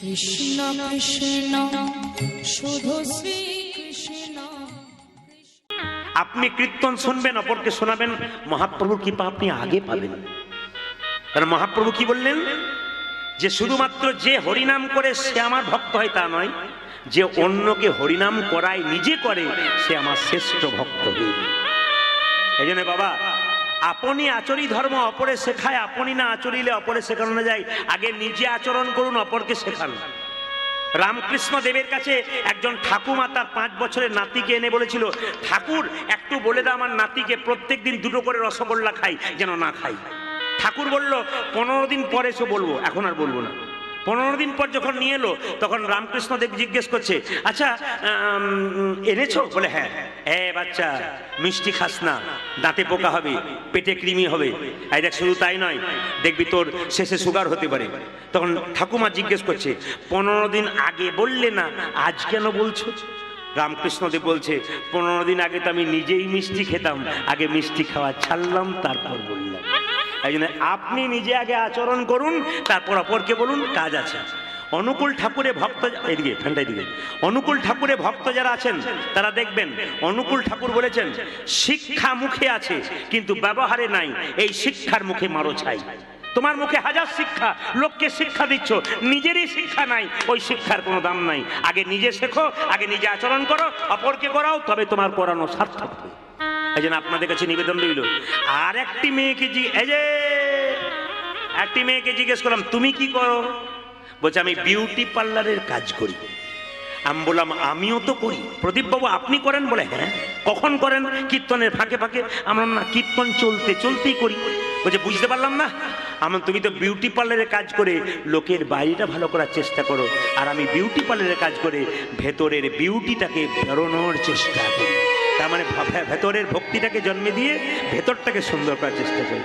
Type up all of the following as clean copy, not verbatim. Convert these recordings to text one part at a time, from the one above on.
কৃষ্ণ কৃষ্ণ শুধু শ্রী কৃষ্ণ। আপনি কীর্তন শুনবেন, অপরকে শোনাবেন, মহাপ্রভুর কৃপা আপনি আগে পাবেন। কারণ মহাপ্রভু কি বললেন, যে শুধুমাত্র যে হরিনাম করে সে আমার ভক্ত হয় তা নয়, যে অন্যকে হরিনাম করায় নিজে করে সে আমার শ্রেষ্ঠ ভক্ত। এই জন্য বাবা, আপনি আচরি ধর্ম অপরে শেখায়, আপনি না আচরিলে অপরে শেখানো যায়। আগে নিজে আচরণ করুন, অপরকে শেখান। রামকৃষ্ণ দেবের কাছে একজন ঠাকুমা তার 5 বছরের নাতিকে এনে বলেছিল, ঠাকুর একটু বলে দাও আমার নাতিকে প্রত্যেক দিন 2টো করে রসগোল্লা খাই যেন না খাই। ঠাকুর বলল 15 দিন পরে এসে বলবো, এখন আর বলবো না। 15 দিন পর যখন নিয়ে এলো তখন রামকৃষ্ণ দেব জিজ্ঞেস করছে, আচ্ছা এনেছো? বলে হ্যাঁ। বাচ্চা মিষ্টি খাস না, দাঁতে পোকা হবে, পেটে কৃমি হবে। এই দেখ, শুধু তাই নয়, দেখবি তোর শেষে সুগার হতে পারে। তখন ঠাকুমা জিজ্ঞেস করছে, 15 দিন আগে বললে না, আজ কেন বলছো? রামকৃষ্ণদেব বলছে, 15 দিন আগে তো আমি নিজেই মিষ্টি খেতাম, আগে মিষ্টি খাওয়া ছাড়লাম, তারপর বললাম। এই জন্য আপনি নিজে আগে আচরণ করুন, তারপর অপরকে বলুন, কাজ আছে। অনুকূল ঠাকুরে ভক্ত, এদিকে ফ্যানটা এদিকে, অনুকূল ঠাকুরে ভক্ত যারা আছেন তারা দেখবেন, অনুকূল ঠাকুর বলেছেন, শিক্ষা মুখে আছে কিন্তু ব্যবহারে নাই, এই শিক্ষার মুখে মারো ছাই। তোমার মুখে হাজার শিক্ষা, লোককে শিক্ষা দিচ্ছ, নিজেরই শিক্ষা নাই, ওই শিক্ষার কোনো দাম নাই। আগে নিজে শেখো, আগে নিজে আচরণ করো, অপরকে করাও, তবে তোমার করানো সার্থক। এই জন্য আপনাদের কাছে নিবেদন রইল। আর একটি মেয়েকে জিজ্ঞেস করলাম, তুমি কি করো? বলছে আমি বিউটি পার্লারের কাজ করি। আমি বললাম আমিও তো করি। প্রদীপ বাবু আপনি করেন? বলে হ্যাঁ। কখন করেন? কীর্তনের ফাঁকে ফাঁকে। আমরা না, কীর্তন চলতেই করি। বলছে বুঝতে পারলাম না। আমার, তুমি তো বিউটি পার্লারের কাজ করে লোকের বাইরেটা ভালো করার চেষ্টা করো, আর আমি বিউটি পার্লারের কাজ করে ভেতরের বিউটিটাকে বেরোনোর চেষ্টা করি। তার মানে ভেতরের ভক্তিটাকে জন্মে দিয়ে ভেতরটাকে সুন্দর করার চেষ্টা করি।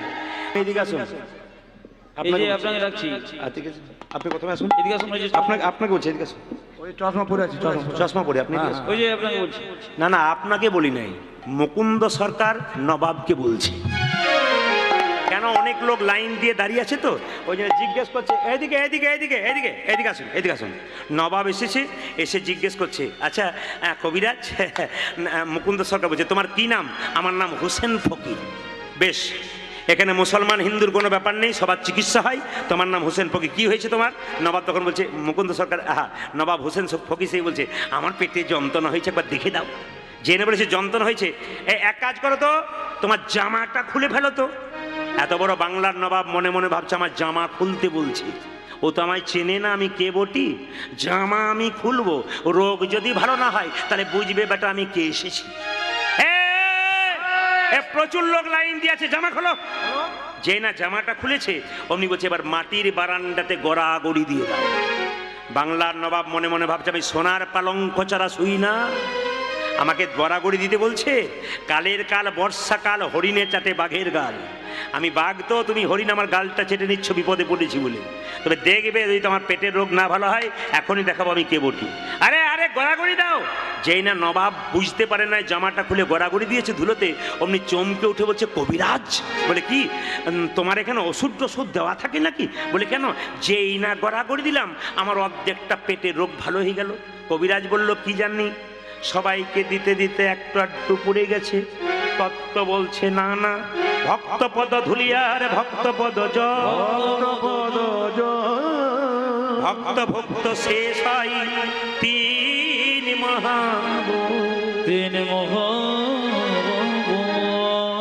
এদিকে আসুন, আপনাকে রাখছি। আপনি প্রথমে আসুন। এদিকে আসুন। আপনাকে বলছি, এদিকে আসুন। ওই চশমা পরে আছি, চশমা পরে আপনি? ওই যে আপনাকে বলছি। না, আপনাকে বলি নাই, মুকুন্দ সরকার নবাবকে বলছি। কেন, অনেক লোক লাইন দিয়ে দাঁড়িয়ে আছে তো, ওই জন্য জিজ্ঞেস করছে, এদিকে আসুন। নবাব এসে জিজ্ঞেস করছে, আচ্ছা কবিরাজ, মুকুন্দ সরকার বলছে তোমার কি নাম? আমার নাম হোসেন ফকির। বেশ, এখানে মুসলমান হিন্দুর কোনো ব্যাপার নেই, সবার চিকিৎসা হয়। তোমার নাম হোসেন ফকির, কি হয়েছে তোমার? নবাব তখন বলছে, মুকুন্দ সরকার, নবাব হোসেন ফকির সেই বলছে, আমার পেটে যন্ত্রণা হয়েছে, একবার দেখে দাও। জেনে বলেছে যন্ত্রণা হয়েছে, এক কাজ করো তো, তোমার জামাটা খুলে ফেলো তো। এত বড় বাংলার নবাব মনে মনে ভাবছে আমার জামা খুলতে বলছে। ও তো আমায় চেনে না, আমি কে বটি? জামা আমি খুলবো, রোগ যদি ভালো না হয় তাহলে বুঝবে বেটা আমি কে এসেছি। প্রচুর লোক লাইন দিয়েছে, জামা খোলো। যে না জামাটা খুলেছে অমনি বলছে, এবার মাটির বারান্দাতে গড়াগড়ি দিয়ে দাও। বাংলার নবাব মনে মনে ভাবছে আমি সোনার পালঙ্ক ছাড়া শুই না, আমাকে গড়াগড়ি দিতে বলছে। কালের কাল বর্ষাকাল, হরিণে চাটে বাঘের গাল। আমি বাঘ তো, তুমি হরিণ আমার গালটা চেটে নিচ্ছ বিপদে পড়েছি বলে। তবে দেখবে যদি তোমার পেটের রোগ না ভালো হয়, এখনই দেখাবো আমি কে বটি। আরে গড়াগড়ি দাও। যেই না নবাব বুঝতে পারে না জামাটা খুলে গড়াগড়ি দিয়েছে ধুলোতে, অমনি চমকে উঠে বলছে, কবিরাজ। বলে কি, তোমার এখানে ওষুধ দেওয়া থাকে নাকি? বলে কেন? যেই না গড়াগড়ি দিলাম আমার অর্ধেকটা পেটের রোগ ভালো হয়ে গেল। কবিরাজ বলল কি জানি, সবাইকে দিতে দিতে একটু আধটু পড়ে গেছে। তত্ত্ব বলছে না, ভক্তপদ ধুলিয়ার ভক্তপদ ভক্ত শেষ হয় তিন মহা।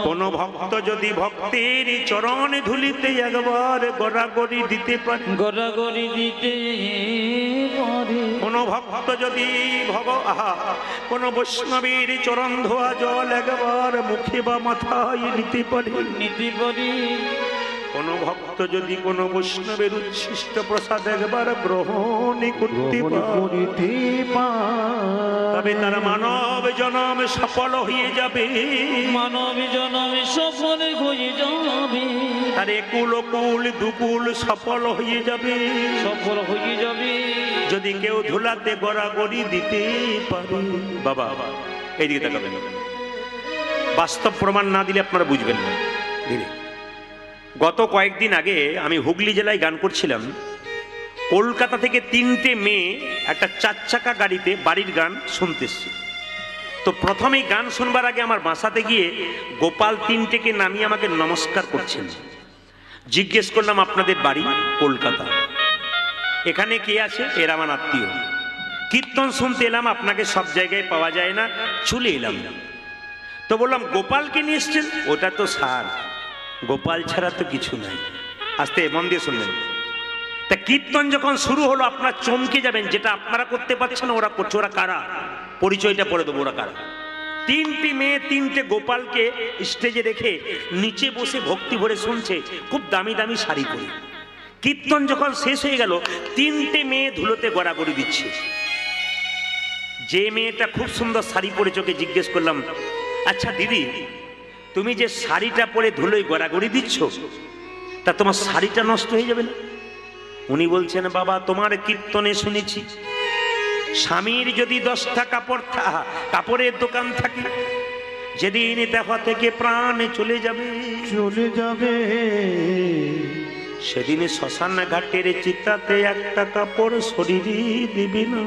কোন ভক্ত যদি ভক্তের চরণ ধুলিতে একবার গড়াগড়ি দিতে পারে, কোন ভক্ত যদি কোন বৈষ্ণবীর চরণ ধোয়া জল একবার মুখে বা মাথায় নিতে পারে, কোন ভক্ত যদি কোন বৈষ্ণবের উচ্ছিষ্ট প্রসাদ একবার গ্রহণ করতে তবে তার মানব জনম সফল হয়ে যাবে। তার একুল কুল দুকুল সফল হয়ে যাবে। যদি কেউ ধুলাতে গড়াগড়ি দিতে পারে। বাবা এইদিকে তাকাবেন, বাস্তব প্রমাণ না দিলে আপনারা বুঝবেন না। ধীরে, গত কয়েকদিন আগে আমি হুগলি জেলায় গান করছিলাম। কলকাতা থেকে 3টে মেয়ে একটা 4 চাকা গাড়িতে বাড়ির গান শুনতে এসছে। তো প্রথমেই গান শুনবার আগে আমার বাসাতে গিয়ে গোপাল 3টেকে নামিয়ে আমাকে নমস্কার করছেন। জিজ্ঞেস করলাম আপনাদের বাড়ি? কলকাতা। এখানে কে আছে? এরা আমার আত্মীয়। কীর্তন শুনতে এলাম, আপনাকে সব জায়গায় পাওয়া যায় না, চলে এলাম। তো বললাম গোপালকে নিয়ে এসছেন? ওটা তো সার, গোপাল ছাড়া তো কিছু নাই। আস্তে মন দিয়ে শুনলেন। তা কীর্তন যখন শুরু হলো আপনারা চমকে যাবেন, যেটা আপনারা করতে পারছেন ওরা করছে। ওরা কারা? পরিচয়টা পড়ে দেবো ওরা কারা। 3টি মেয়ে 3টে গোপালকে স্টেজে রেখে নিচে বসে ভক্তি ভরে শুনছে, খুব দামি দামি শাড়ি পরে। কীর্তন যখন শেষ হয়ে গেল 3টে মেয়ে ধুলোতে গড়াগড়ি দিচ্ছে। যে মেয়েটা খুব সুন্দর শাড়ি পরে চোখে জিজ্ঞেস করলাম, আচ্ছা দিদি, তুমি যে শাড়িটা পরে ধুলোয় গড়াগড়ি দিচ্ছ, তা তোমার শাড়িটা নষ্ট হয়ে যাবে না? উনি বলছেন, বাবা তোমার কীর্তনে শুনেছি স্বামীর যদি 10টা কাপড়ের দোকান থাকে, যেদিন দেখা থেকে প্রাণ চলে যাবে সেদিন শ্মশান ঘাটের চিতাতে একটা কাপড় শরীরে দেবে না,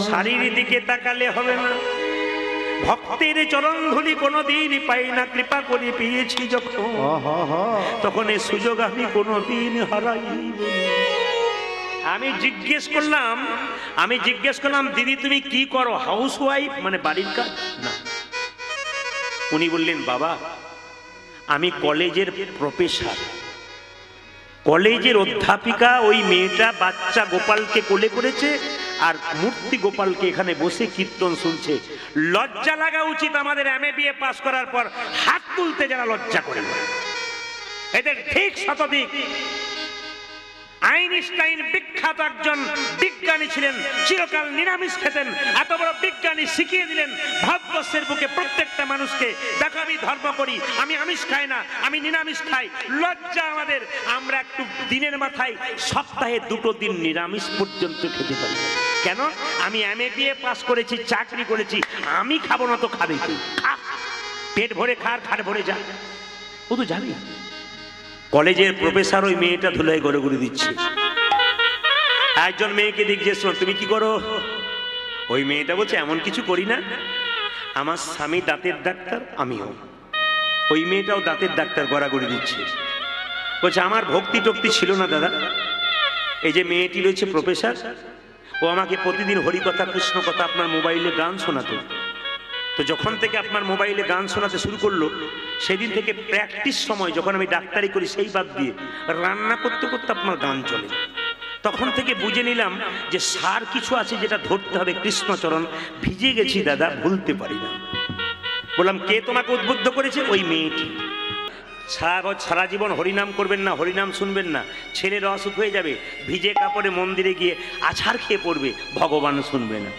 শাড়ির দিকে তাকালে হবে না। ভক্তের চরণ ধুলি কোনোদিন পাই না, কৃপা করে পেয়েছি যখন, তখন এই সুযোগ আমি কোনোদিন হারাইব। আমি জিজ্ঞেস করলাম দিদি তুমি কি করো? হাউস ওয়াইফ, মানে বাড়ির কাজ? না। উনি বললেন, বাবা আমি কলেজের প্রফেসর, কলেজের অধ্যাপিকা। ওই মেয়েটা বাচ্চা গোপালকে কোলে করেছে আর মূর্তি গোপালকে এখানে বসে কীর্তন শুনছে। লজ্জা লাগা উচিত আমাদের MA BA পাস করার পর হাত তুলতে যারা লজ্জা করে, এদের ঠিক শতদিক। আইনস্টাইন বিখ্যাত একজন বিজ্ঞানী ছিলেন, চিরকাল নিরামিষ খেতেন। এত বড় বিজ্ঞানী শিখিয়ে দিলেন ভারতবর্ষের বুকে প্রত্যেকটা মানুষকে, দেখো আমি ধর্ম করি, আমি আমিষ খাই না, আমি নিরামিষ খাই। লজ্জা আমাদের, আমরা একটু দিনের মাথায় সপ্তাহে 2টো দিন নিরামিষ পর্যন্ত খেতে পারি। কেন? আমি MA BA পাস করেছি, চাকরি করেছি, আমি খাবো না তো খাবে কি? পেট ভরে খার, খাট ভরে যা, ও তো যাবি। কলেজের প্রফেসর ওই মেয়েটা ধুলায় গড়াগড়ি দিচ্ছে। একজন মেয়েকে জিজ্ঞেস করল, তুমি কি করো? ওই মেয়েটা বলছে, এমন কিছু করি না, আমার স্বামী দাঁতের ডাক্তার, আমিও। ওই মেয়েটাও দাঁতের ডাক্তার, গড়াগড়ি দিচ্ছে। বলছে আমার ভক্তি টক্তি ছিল না দাদা। এই যে মেয়েটি রয়েছে প্রফেসর, ও আমাকে প্রতিদিন হরিকথা কৃষ্ণ কথা আপনার মোবাইলে গান শোনাতো। তো যখন থেকে আপনার মোবাইলে গান শোনাতে শুরু করলো, সেদিন থেকে প্র্যাকটিস সময় যখন আমি ডাক্তারি করি সেই বাদ দিয়ে রান্না করতে করতে আপনার গান চলে। তখন থেকে বুঝে নিলাম যে সার কিছু আছে যেটা ধরতে হবে। কৃষ্ণচরণ, ভিজে গেছি দাদা, ভুলতে পারি না। বললাম কে তোমাকে উদ্বুদ্ধ করেছে? ওই মেয়েটি। সারা জীবন হরিনাম করবেন না, হরিনাম শুনবেন না, ছেলের অসুখ হয়ে যাবে, ভিজে কাপড়ে মন্দিরে গিয়ে আছাড় খেয়ে পড়বে, ভগবান শুনবে না।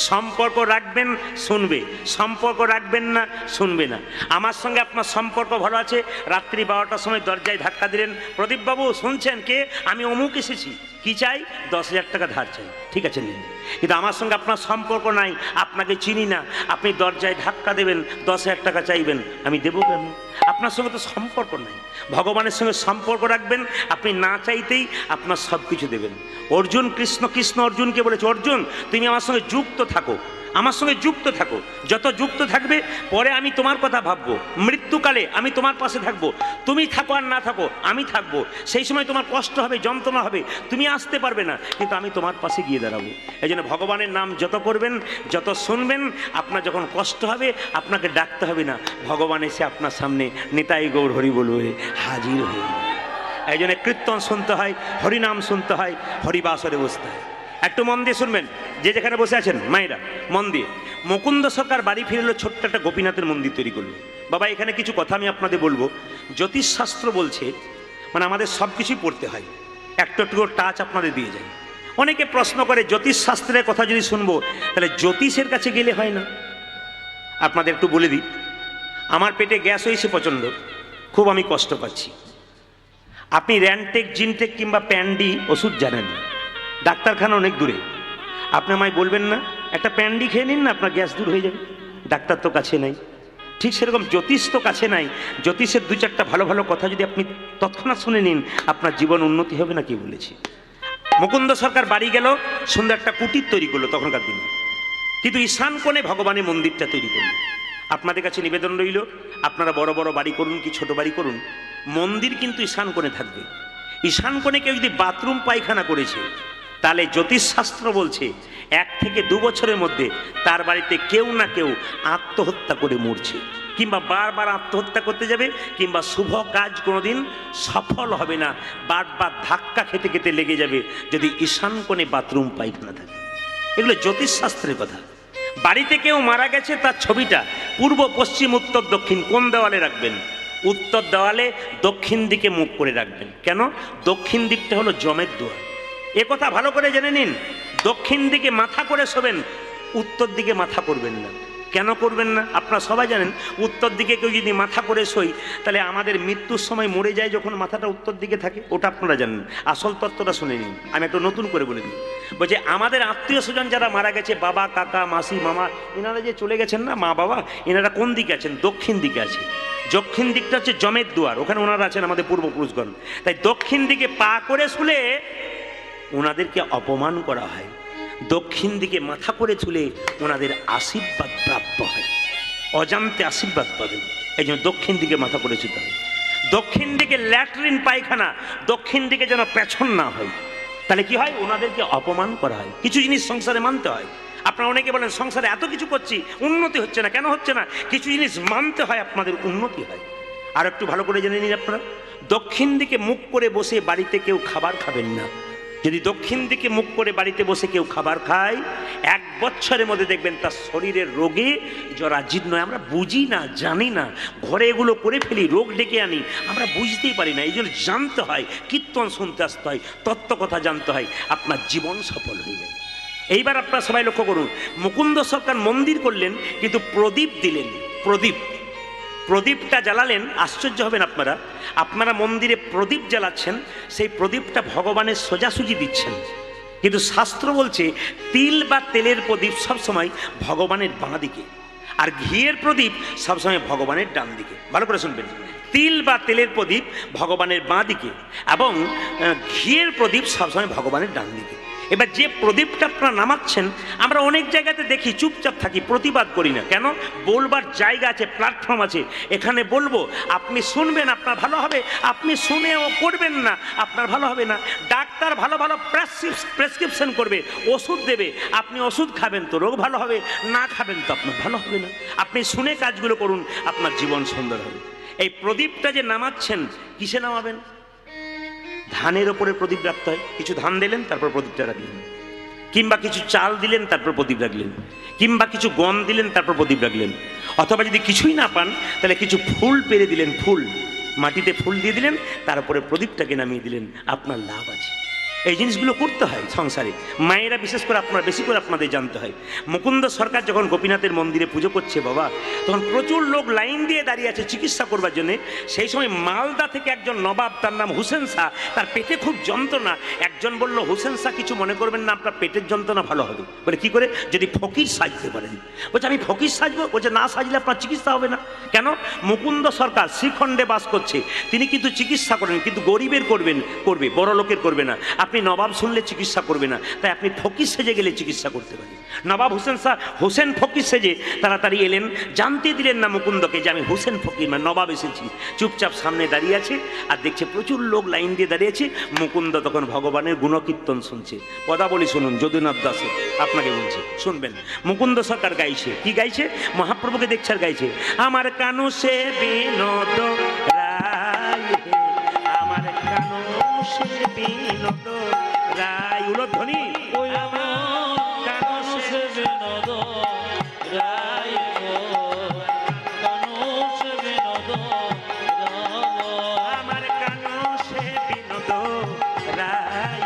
সম্পর্ক রাখবেন, শুনবে, সম্পর্ক রাখবেন না, শুনবে না। আমার সঙ্গে আপনার সম্পর্ক ভালো আছে, রাত্রি 12টার সময় দরজায় ধাক্কা দিলেন, প্রদীপবাবু শুনছেন? কে? আমি অমুক এসেছি, কি চাই? 10,000 টাকা ধার চাই। ঠিক আছে নিন। কিন্তু আমার সঙ্গে আপনার সম্পর্ক নাই, আপনাকে চিনি না, আপনি দরজায় ধাক্কা দেবেন, 10,000 টাকা চাইবেন, আমি দেবো কেন? আপনার সঙ্গে তো সম্পর্ক নাই। ভগবানের সঙ্গে সম্পর্ক রাখবেন, আপনি না চাইতেই আপনার সব কিছু দেবেন। অর্জুন, কৃষ্ণ অর্জুনকে বলেছে, অর্জুন তুমি আমার সঙ্গে যুক্ত থাকো, আমার সঙ্গে যুক্ত থাকো। যত যুক্ত থাকবে পরে আমি তোমার কথা ভাববো, মৃত্যুকালে আমি তোমার পাশে থাকবো। তুমি থাকো আর না থাকো, আমি থাকবো। সেই সময় তোমার কষ্ট হবে, যন্ত্রণা হবে, তুমি আসতে পারবে না, কিন্তু আমি তোমার পাশে গিয়ে দাঁড়াবো। এই জন্য ভগবানের নাম যত করবেন, যত শুনবেন, আপনার যখন কষ্ট হবে আপনাকে ডাকতে হবে না, ভগবান এসে আপনার সামনে নিতাই গৌর হরি বলবে হাজির হয়ে। এই জন্য কীর্তন শুনতে হয়, হরিনাম শুনতে হয়, হরিবাসরে বসতে হয়। একটু মন দিয়ে শুনবেন, যে যেখানে বসে আছেন মায়েরা মন দিয়ে। মুকুন্দ সরকার বাড়ি ফিরলো, ছোট্ট একটা গোপীনাথের মন্দির তৈরি করলো। বাবা এখানে কিছু কথা আমি আপনাদের বলবো। জ্যোতিষশাস্ত্র বলছে, মানে আমাদের সব কিছুই পড়তে হয়, একটু একটু টাচ আপনাদের দিয়ে যায়। অনেকে প্রশ্ন করে জ্যোতিষশাস্ত্রের কথা যদি শুনবো তাহলে জ্যোতিষের কাছে গেলে হয় না? আপনাদের একটু বলে দিই, আমার পেটে গ্যাস হয়েছে প্রচণ্ড, খুব আমি কষ্ট পাচ্ছি। আপনি র্যানটেক, জিনটেক কিংবা প্যান্ডি ওষুধ জানেন, ডাক্তারখানা অনেক দূরে, আপনি আমায় বলবেন না একটা প্যান্ডি খেয়ে নিন না, আপনার গ্যাস দূর হয়ে যাবে। ডাক্তার তো কাছে নেই, ঠিক সেরকম জ্যোতিষ তো কাছে নাই, জ্যোতিষের দু চারটা ভালো ভালো কথা যদি আপনি তৎক্ষণাৎ শুনে নিন, আপনার জীবন উন্নতি হবে না। কি বলেছি? মুকুন্দ সরকার বাড়ি গেল, সুন্দর একটা কুটির তৈরি করলো তখনকার দিনে, কিন্তু ঈশান কোণে ভগবানের মন্দিরটা তৈরি করলো। আপনাদের কাছে নিবেদন রইল, আপনারা বড় বড় বাড়ি করুন কি ছোট বাড়ি করুন, মন্দির কিন্তু ঈশান কোণে থাকবে। ঈশান কোণে কেউ যদি বাথরুম পায়খানা করেছে, তাহলে জ্যোতিষশাস্ত্র বলছে 1 থেকে 2 বছরের মধ্যে তার বাড়িতে কেউ না কেউ আত্মহত্যা করে মরছে, কিংবা বারবার আত্মহত্যা করতে যাবে, কিংবা শুভ কাজ কোনোদিন সফল হবে না, বারবার ধাক্কা খেতে খেতে লেগে যাবে যদি ঈশান কোণে বাথরুম পায়খানা থাকে। এগুলো জ্যোতিষশাস্ত্রের কথা। বাড়িতে কেউ মারা গেছে, তার ছবিটা পূর্ব পশ্চিম উত্তর দক্ষিণ কোন দেওয়ালে রাখবেন? উত্তর দেওয়ালে দক্ষিণ দিকে মুখ করে রাখবেন। কেন? দক্ষিণ দিকটা হলো জমের দুয়ার। এ কথা ভালো করে জেনে নিন। দক্ষিণ দিকে মাথা করে শোবেন, উত্তর দিকে মাথা করবেন না। কেন করবেন না? আপনারা সবাই জানেন, উত্তর দিকে কেউ যদি মাথা করে শোয়, তাহলে আমাদের মৃত্যুর সময় মরে যায় যখন মাথাটা উত্তর দিকে থাকে, ওটা আপনারা জানেন। আসল তত্ত্বটা শুনে নিন, আমি একটু নতুন করে বলে দিই। বলছে আমাদের আত্মীয় স্বজন যারা মারা গেছে, বাবা, কাকা, মাসি, মামা, এনারা যে চলে গেছেন না, মা বাবা, এনারা কোন দিকে আছেন? দক্ষিণ দিকে আছে। দক্ষিণ দিকটা হচ্ছে জমের দুয়ার, ওখানে ওনারা আছেন আমাদের পূর্বপুরুষগণ। তাই দক্ষিণ দিকে পা করে শুলে ওনাদেরকে অপমান করা হয়, দক্ষিণ দিকে মাথা করে তুলে ওনাদের আশীর্বাদ প্রাপ্ত হয়, অজান্তে আশীর্বাদ পাবেন। এই জন্য দক্ষিণ দিকে মাথা করে শুতে হয়। দক্ষিণ দিকে ল্যাট্রিন পায়খানা, দক্ষিণ দিকে যেন পেছন না হয়, তাহলে কি হয়? ওনাদেরকে অপমান করা হয়। কিছু জিনিস সংসারে মানতে হয়। আপনারা অনেকে বলেন সংসারে এত কিছু করছি, উন্নতি হচ্ছে না। কেন হচ্ছে না? কিছু জিনিস মানতে হয়, আপনাদের উন্নতি হয়। আর একটু ভালো করে জেনে নিন আপনারা, দক্ষিণ দিকে মুখ করে বসে বাড়িতে কেউ খাবার খাবেন না। যদি দক্ষিণ দিকে মুখ করে বাড়িতে বসে কেউ খাবার খায়, 1 বছরের মধ্যে দেখবেন তার শরীরের রোগে জরাজীর্ণ হয়। আমরা বুঝি না, জানি না, ঘরে এগুলো করে ফেলি, রোগ ডেকে আনি, আমরা বুঝতেই পারি না। এই জন্য জানতে হয়, কীর্তন শুনতে আসতে হয়, তত্ত্ব কথা জানতে হয়, আপনার জীবন সফল হয়ে যায়। এইবার আপনারা সবাই লক্ষ্য করুন, মুকুন্দ সরকার মন্দির করলেন, কিন্তু প্রদীপ দিলেন। প্রদীপটা জ্বালালেন, আশ্চর্য হবেন আপনারা। আপনারা মন্দিরে প্রদীপ জ্বালাচ্ছেন, সেই প্রদীপটা ভগবানের সোজাসুজি দিচ্ছেন, কিন্তু শাস্ত্র বলছে তিল বা তেলের প্রদীপ সবসময় ভগবানের বাঁ দিকে, আর ঘিয়ের প্রদীপ সবসময় ভগবানের ডান দিকে। ভালো করে শুনবেন, তিল বা তেলের প্রদীপ ভগবানের বাঁ দিকে, এবং ঘিয়ের প্রদীপ সবসময় ভগবানের ডান দিকে। এবার যে প্রদীপটা আপনারা নামাচ্ছেন, আমরা অনেক জায়গাতে দেখি চুপচাপ থাকি, প্রতিবাদ করি না। কেন? বলবার জায়গা আছে, প্ল্যাটফর্ম আছে, এখানে বলবো, আপনি শুনবেন, আপনার ভালো হবে। আপনি শুনেও করবেন না, আপনার ভালো হবে না। ডাক্তার ভালো ভালো প্রেসক্রিপশন করবে, ওষুধ দেবে, আপনি ওষুধ খাবেন তো রোগ ভালো হবে, না খাবেন তো আপনার ভালো হবে না। আপনি শুনে কাজগুলো করুন, আপনার জীবন সুন্দর হবে। এই প্রদীপটা যে নামাচ্ছেন, কিসে নামাবেন? ধানের ওপরে প্রদীপ রাখতে হয়। কিছু ধান দিলেন, তারপর প্রদীপটা রাখলেন, কিংবা কিছু চাল দিলেন, তারপর প্রদীপ রাখলেন, কিংবা কিছু গম দিলেন, তারপর প্রদীপ রাখলেন। অথবা যদি কিছুই না পান, তাহলে কিছু ফুল পেরে দিলেন, ফুল মাটিতে ফুল দিয়ে দিলেন, তার উপরে প্রদীপটাকে নামিয়ে দিলেন, আপনার লাভ আছে। এই জিনিসগুলো করতে হয় সংসারে। মায়েরা বিশেষ করে, আপনারা বেশি করে আপনাদের জানতে হয়। মুকুন্দ সরকার যখন গোপীনাথের মন্দিরে পুজো করছে বাবা, তখন প্রচুর লোক লাইন দিয়ে দাঁড়িয়ে আছে চিকিৎসা করবার জন্য। সেই সময় মালদা থেকে একজন নবাব, তার নাম হুসেন শাহ, তার পেটে খুব যন্ত্রণা। একজন বলল, হুসেন শাহ কিছু মনে করবেন না, আপনার পেটের যন্ত্রণা ভালো হবে। বলে কি করে? যদি ফকির সাজতে পারেন। বলছে আমি ফকির সাজবো? বলছে না সাজলে আপনার চিকিৎসা হবে না। কেন? মুকুন্দ সরকার শ্রীখণ্ডে বাস করছে, তিনি কিন্তু চিকিৎসা করেন, কিন্তু গরিবের করবে, বড় লোকের করবে না। আপনি নবাব শুনলে চিকিৎসা করবে না, তাই আপনি ফকির সেজে গেলে চিকিৎসা করতে পারেন। নবাব হুসেন শাহ হোসেন ফকির সেজে তাড়াতাড়ি এলেন, জানতে দিলেন না মুকুন্দকে যে আমি হোসেন ফকির, মানে নবাব এসেছি। চুপচাপ সামনে দাঁড়িয়ে আছে, আর দেখছে প্রচুর লোক লাইন দিয়ে দাঁড়িয়েছে। মুকুন্দ তখন ভগবানের গুণকীর্তন শুনছে। পদাবলী শুনুন, যদুনাথ দাসের, আপনাকে বলছি, শুনবেন। মুকুন্দ সরকার গাইছে, কি গাইছে? মহাপ্রভুকে দেখছে আর গাইছে, আমার কানু সে বিনোদ রায়, আমার কানু সে বিনোদ রায়। উলধ্বনি, ওই আমার কানু সে বিনোদ রায়, কানু সে বিনোদ রায়, আমার কানু সে বিনোদ রায়,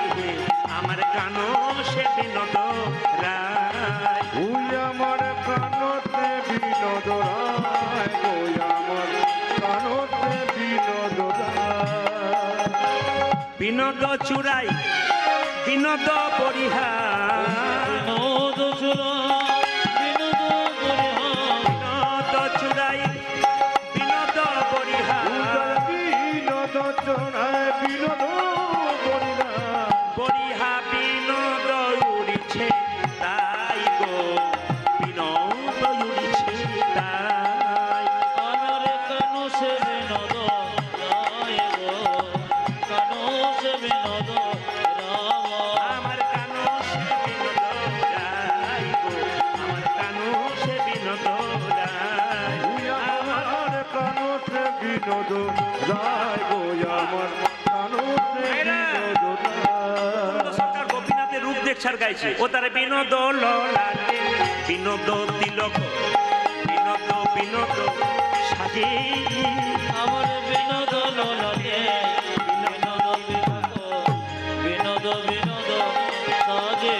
আমার কানু সে বিনোদ রায়। ওই আমার কানতে বিনোদ রায়, ওই আমার কানতে বিনোদ রায়। বিনোদ চুরাই, বিনোদ পরিহার, বিনোদ চূড়া, বিনোদ পরিহার, বিনোদ চুরাই, ছাড় গাইছে ও তার বিনোদ ললাটে বিনোদ তিলক বিনোদ বিনোদ সাজে আমার বিনোদ ললাটে বিনোদ বিনোদ বিনোদ বিনোদ সাজে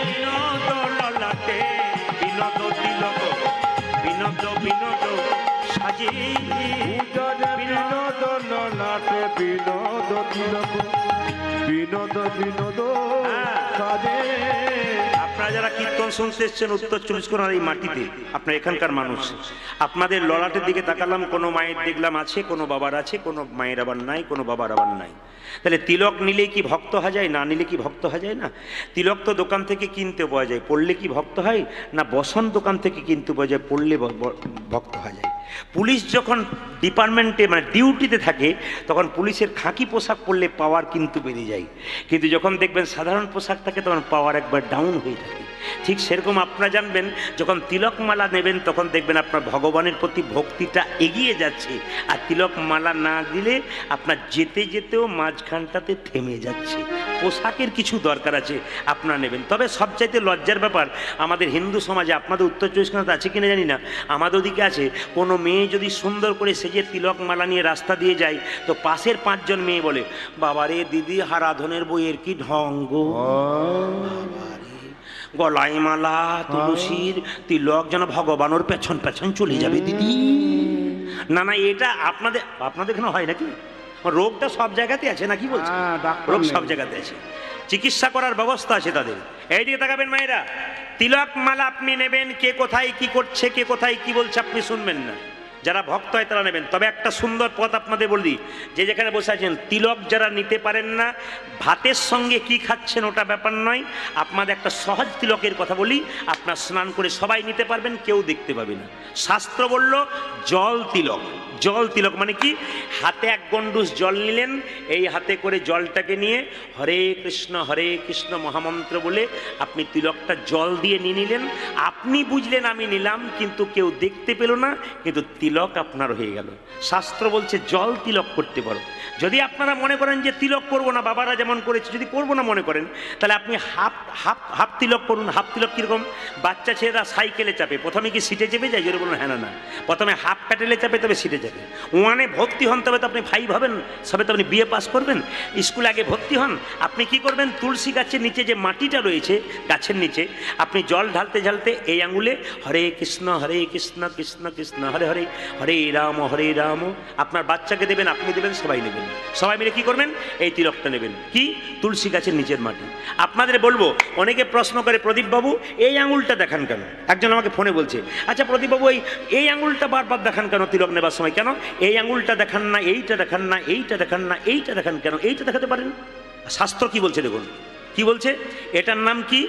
বিনোদ ললাটে বিনোদ তিলক বিনোদ বিনোদ সাজে উদরে বিনোদ ললাটে বিনোদ তিলক বিনোদ বিনোদ সাজে। আপনারা যারা কীর্তন শুনতে এসছেন উত্তর 24 পরগনার এই মাটিতে, আপনার এখানকার মানুষ, আপনাদের ললাটের দিকে তাকালাম, কোনো মায়ের দেখলাম আছে, কোনো বাবার আছে, কোনো মায়ের আবার নাই, কোনো বাবার আবার নাই। তাহলে তিলক নিলে কি ভক্ত হওয়া যায়, না নিলে কি ভক্ত হওয়া যায় না? তিলক তো দোকান থেকে কিনতে পাওয়া যায়, পড়লে কি ভক্ত হয় না? বসন দোকান থেকে কিনতে পাওয়া যায়, পড়লে ভক্ত হওয়া যায়। পুলিশ যখন ডিপার্টমেন্টে মানে ডিউটিতে থাকে তখন পুলিশের খাকি পোশাক পরলে পাওয়ার কিন্তু বেড়ে যায়, কিন্তু যখন দেখবেন সাধারণ পোশাক থাকে তখন পাওয়ার একবার ডাউন হয়ে থাকে। ঠিক সেরকম আপনারা জানবেন যখন তিলকমালা নেবেন তখন দেখবেন আপনার ভগবানের প্রতি ভক্তিটা এগিয়ে যাচ্ছে, আর তিলকমালা না দিলে আপনার যেতে যেতেও মাঝখানটাতে থেমে যাচ্ছে। পোশাকের কিছু দরকার আছে, আপনারা নেবেন। তবে সবচাইতে লজ্জার ব্যাপার আমাদের হিন্দু সমাজে, আপনাদের উত্তর 24 পরগনাতে আছে কিনা জানি না, আমাদের ওদিকে আছে, কোনো মেয়ে যদি সুন্দর করে সেজে তিলকমালা নিয়ে রাস্তা দিয়ে যায় তো পাশের 5 জন মেয়ে বলে, বাবারে দিদি হারাধনের বইয়ের কি ঢং গো, গলায় মালা তুলসীর তিলক যেন ভগবানের পেছন পেছন চলে যাবে দিদি। না না, এটা আপনাদের এখানে হয় নাকি? রোগটা সব জায়গাতে আছে নাকি বলছে? রোগ সব জায়গাতে আছে, চিকিৎসা করার ব্যবস্থা আছে তাদের। এইদিকে তাকাবেন মায়েরা, তিলক মালা আপনি নেবেন, কে কোথায় কি করছে, কে কোথায় কি বলছে আপনি শুনবেন না। যারা ভক্ত হয় তারা নেবেন। তবে একটা সুন্দর পথ আপনাদের বলি, যে যেখানে বসে আছেন তিলক যারা নিতে পারেন না, ভাতের সঙ্গে কি খাচ্ছেন ওটা ব্যাপার নয়, আপনাদের একটা সহজ তিলকের কথা বলি, আপনার স্নান করে সবাই নিতে পারবেন, কেউ দেখতে পাবে না। শাস্ত্র বলল জল তিলক। জল তিলক মানে কি? হাতে 1 গণ্ডূষ জল নিলেন, এই হাতে করে জলটাকে নিয়ে হরে কৃষ্ণ মহামন্ত্র বলে আপনি তিলকটা জল দিয়ে নিয়ে নিলেন। আপনি বুঝলেন আমি নিলাম, কিন্তু কেউ দেখতে পেল না, কিন্তু তিলক আপনার হয়ে গেল। শাস্ত্র বলছে জল তিলক করতে পারো। যদি আপনারা মনে করেন যে তিলক করবো না, বাবারা যেমন করেছে, যদি করবো না মনে করেন, তাহলে আপনি হাফ তিলক করুন। হাফ তিলক কীরকম? বাচ্চা ছেলেরা সাইকেলে চাপে, প্রথমে কি সিটে চেপে যায়? জোরে বলুন হ্যাঁ না। প্রথমে হাফ প্যাটেলে চাপে, তবে সিটে যাবে। 1-এ ভর্তি হন, তবে তো আপনি 5 হবেন, সবে তো আপনি বিএ পাস করবেন। স্কুলে আগে ভর্তি হন। আপনি কি করবেন? তুলসী গাছের নিচে যে মাটিটা রয়েছে গাছের নিচে, আপনি জল ঢালতে ঢালতে এই আঙুলে হরে কৃষ্ণ কৃষ্ণ কৃষ্ণ হরে হরে, হরে রাম। আপনার বাচ্চাকে দেবেন, আপনি দেবেন, সবাই নেবেন। সবাই মিলে কি করবেন? এই তিলকটা নেবেন। কি? তুলসী গাছের নিচের মাটি। আপনাদের বলবো, অনেকে প্রশ্ন করে, প্রদীপ বাবু এই আঙুলটা দেখান কেন? একজন আমাকে ফোনে বলছে, আচ্ছা প্রদীপ বাবু এই আঙুলটা বারবার দেখান কেন তিলক নেবার সময়? কেন এই আঙুলটা দেখান না, এইটা দেখান না, এইটা দেখান না, এইটা দেখান কেন? এইটা দেখাতে পারেন। শাস্ত্র কি বলছে দেখুন, কি বলছে? এটার নাম কি?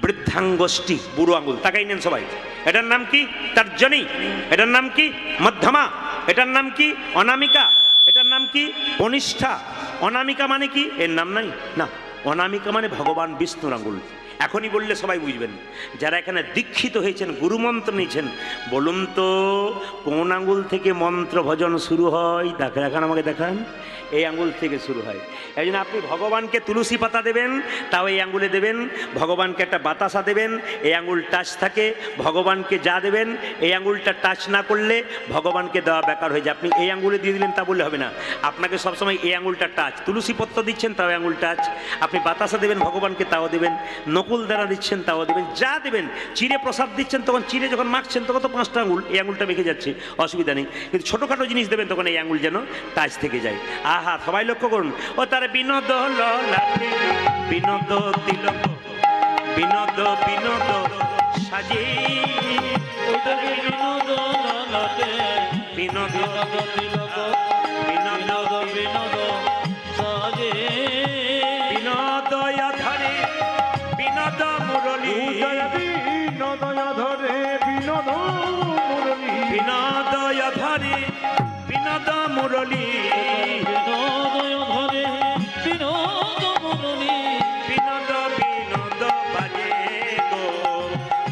বৃদ্ধাঙ্গুষ্ঠী, বুড়ো আঙুল। তাকাই নেন সবাই। এটার নাম কি? তর্জনী। এটার নাম কি? মধ্যমা। এটার নাম কি? অনামিকা। এটার নাম কি? কনিষ্ঠা। অনামিকা মানে কি? এর নাম নাই না। অনামিকা মানে ভগবান বিষ্ণুর আঙুল। এখনই বললে সবাই বুঝবেন। যারা এখানে দীক্ষিত হয়েছেন, গুরুমন্ত্র নিয়েছেন, বলুন তো কোন আঙুল থেকে মন্ত্র ভজন শুরু হয়? দেখান, আমাকে দেখান। এই আঙুল থেকে শুরু হয়। এই জন্য আপনি ভগবানকে তুলসী পাতা দেবেন, তাও এই আঙুলে দেবেন। ভগবানকে একটা বাতাসা দেবেন, এই আঙুল টাচ থাকে। ভগবানকে যা দেবেন, এই আঙুলটা টাচ না করলে ভগবানকে দেওয়া বেকার হয়ে যায়। আপনি এই আঙুলে দিয়ে দিলেন তা বললে হবে না, আপনাকে সবসময় এই আঙুলটা টাচ। তুলসী পত্র দিচ্ছেন, তাও আঙুল টাচ। আপনি বাতাসা দেবেন ভগবানকে, তাও দেবেন। নকুল দ্বারা দিচ্ছেন, তাও দেবেন। যা দেবেন, চিড়ে প্রসাদ দিচ্ছেন, তখন চিড়ে যখন মাখছেন তখন তো 5টা আঙুল, এই আঙুলটা মেখে যাচ্ছে, অসুবিধা নেই। কিন্তু ছোটোখাটো জিনিস দেবেন, তখন এই আঙুল যেন টাচ থেকে যায়। আহা, সবাই লক্ষ্য করুন। ও তার বিনোদ ললাটে বিনোদ তিলক বিনোদ বিনোদ সাজে, ওটাকে বিনোদ ললাটে বিনোদ তিলক বিনোদ বিনোদ সাজে, বিনোদয় ধরে বিনোদ মুরলী, বিনোদয় ধরে বিনোদ মুরলী, বিনোদয় ধরে বিনোদ মুরলী, বিনোদয় ধরে বিনোদ মুরলী, বিনোদ বিনোদ বাজে গো,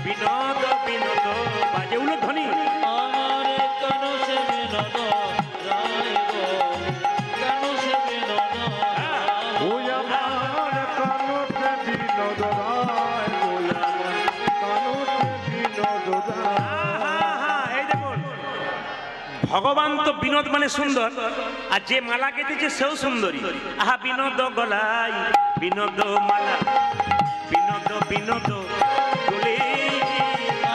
বিনোদ বিনোদ বাজে। উলধ্বনি। আমার কেন সে বিনোদ রায় গো, কেন সে বিনোদ রায়? ওই আমার কানতে বিনোদ ভগবান তো বিনোদ মানে সুন্দর, আর যে মালা গেঁথেছে সেও সুন্দরী। আহা বিনোদ গলায় বিনোদ মালা, বিনোদ বিনোদ দোলে।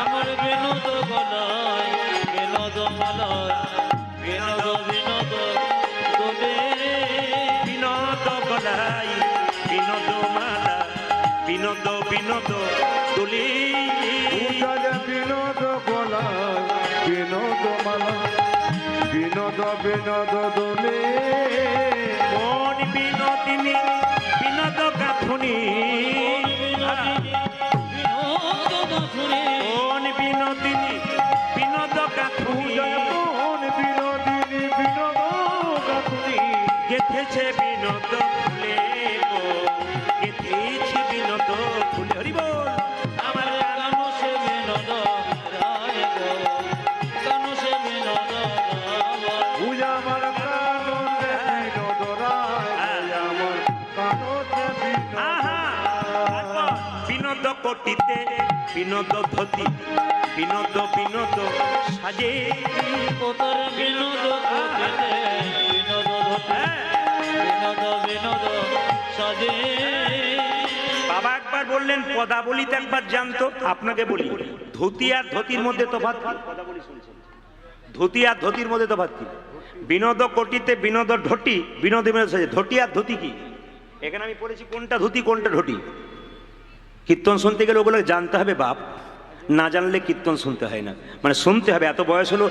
আমার বিনোদ গলায় বিনোদ মালায় বিনোদ বিনোদ দোলে। বিনোদ গলায় বিনোদ মালা, বিনোদ বিনোদ দোলে। পূজারে বিনোদ গলায় বিনোদ মালা, বিনোদ বিনোদ দোলে। মন বিনোদিনী বিনোদ গাঁথুনি, বিনোদ গাঁথুনি মন বিনোদিনী বিনোদ গাঁথুনি, মন বিনোদিনী বিনোদ গাঁথুনি। গেথেছে বিনোদ ফুলে গো, গেথেছে বিনোদ ফুলে। হরি বল। আমার কানু সে বিনোদ রায় গো, কানু সে বিনোদ রায়। পূজা আমার কানতে বিনোদ রায়, আমার কানতে বিনোদ আহা, তারপর বিনোদ কোটিতে বিনোদ ধুতি, বিনোদ বিনোদ সাজে। তোর বিনোদ কোটিতে বিনোদ ধুতি, বিনোদ বিনোদ সাজে। বাবা একবার বললেন পদাবলিতে একবার জানতো। আপনাকে বলি, ধুতি আর ধুতির মধ্যে তফাৎ কি? ধুতি আর ধুতির মধ্যে তফাৎ কি? বিনোদ কোটিতে বিনোদ ঢটি, বিনোদ বিনোদ সাজে। ধুতি আর ধুতি কি? এখানে আমি পড়েছি কোনটা ধুতি কোনটা ঢটি। কীর্তন শুনতে গেলে ওগুলো জানতে হবে বাপ, না জানলে কীর্তন শুনতে হয় না। মানে শুনতে হবে, এত বয়স হলো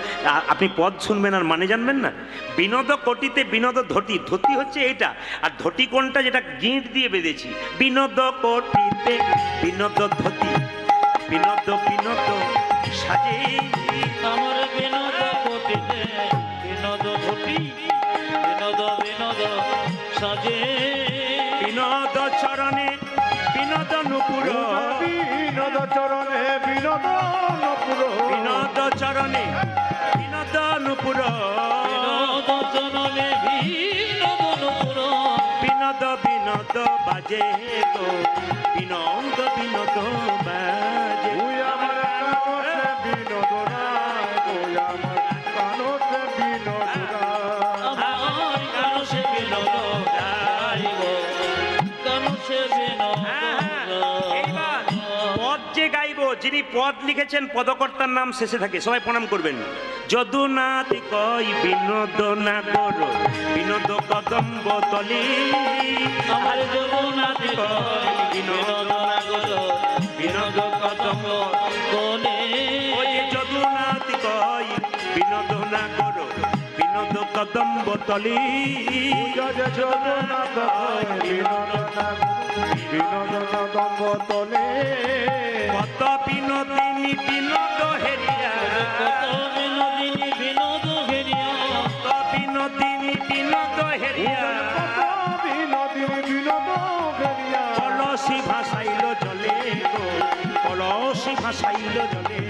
আপনি পদ শুনবেন আর মানে জানবেন না। বিনোদ কোটিতে বিনোদ ধটি, ধটি হচ্ছে এইটা, আর ধটি কোনটা যেটা গিঁট দিয়ে বেঁধেছি। বিনোদ কোটিতে বিনোদ ধটি, বিনোদ বিনোদ সাজে। আমার বিনোদ কোটিতে বিনোদ ধুতি, বিনোদ বিনোদ সাজে। বিনোদ চরণে বিনোদ নুপুর, বিনোদ চরণে বিনোদ নপুর, বিনোদ চরণে বিনোদ নুপুর, বিনোদ জনমে বিনোদ নপুর। বিনোদ বিনোদ বাজে গো, বিনোদ বিনোদ বাজে। তুই আমার কানতে বিনোদ রায়, তুই আমার কানতে বিনোদ রায়। আমার কানু সে বিনোদ রায় গো, কানু সে বিনোদ এইবার রায়। পদ যে গাইবো, যিনি পদ লিখেছেন পদকর্তার নাম শেষে থাকে, সবাই প্রণাম করবেন। যদুনাথ কই বিনোদ নাগর, বিনোদ কদম্ব তলি। আমার যমুনাথ কই বিনোদ নাগর, বিনোদ কদম্ব তলে। ওই যদুনাথ কই বিনোদ নাগর, বিনোদ কদম্ব তলি। জয় জগন্নাথ বিনোদ নাগ, বিনোদ কদম্ব তলে। কত বিনোদিনী বিনোদ হেরিয়া, কত বিনোদিনী বিনোদ ঘেরিয়া, কত বিনোদিনী বিনোদ হেরিয়া। কত বিনোদিনী বিনোদ বেরিয়া। কলসি ভাসাইল জলে গো, কলসি ভাসাইল জলে।